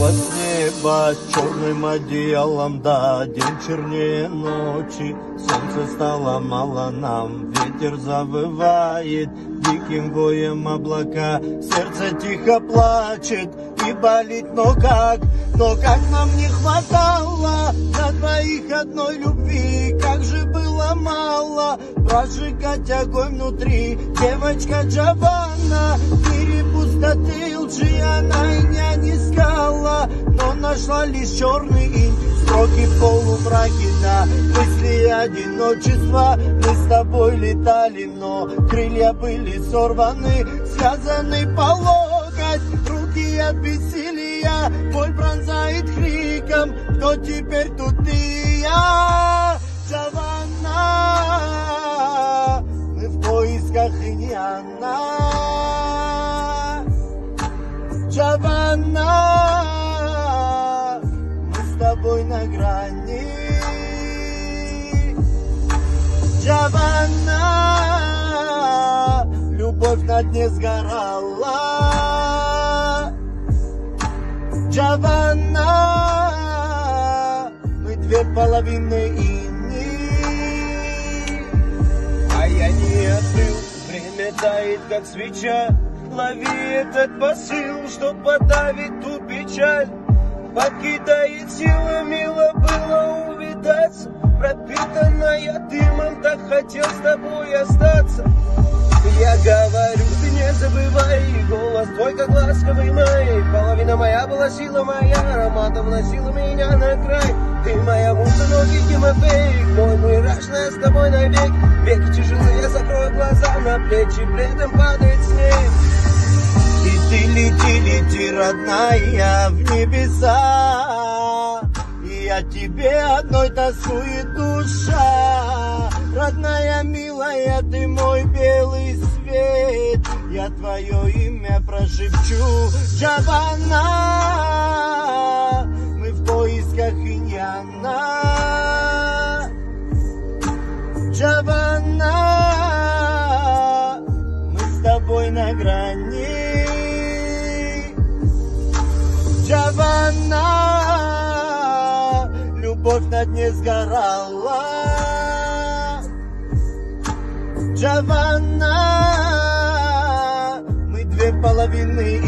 Укуталась в небо черным одеялом, да, день чернее ночи. Солнце стало мало нам, ветер завывает диким воем облака. Сердце тихо плачет и болит, но как нам не хватало на двоих одной любви. Как же было мало прожигать огонь внутри. Девочка Джованна, в мире пустоты лжи она и не искала, но нашла лишь черный инь, строки в полумраке, да, мысли одиночества. Мы с тобой летали, но крылья были сорваны, связаны по локоть, руки от бессилия, боль пронзает криком. Кто теперь тут ты и я? Джованна, мы в поисках и не она. Джованна, мы с тобой на грани. Джованна, любовь на дне сгорала. Джованна, мы две половины ини. А я не остыл, время тает, как свеча. Лови этот посыл, что подавит ту печаль. Покидает силы, мило было увидаться. Пропитанная дымом, так хотел с тобой остаться. Я говорю, ты не забывай, голос твой, как ласковый май. Половина моя была сила моя, ароматом носила меня на край. Ты моя муза, ноги Тимофей, мой мираж, с тобой навек. Веки тяжелые, закрой глаза, на плечи пледом падает снег. И ты лети, лети, родная, в небеса. И о тебе одной тоскует душа. Родная, милая, ты мой белый свет. Я твое имя прошепчу. Джованна, мы в поисках и не она. Джованна, мы с тобой на грани. Джованна, любовь на дне сгорала. Джованна, мы две половины.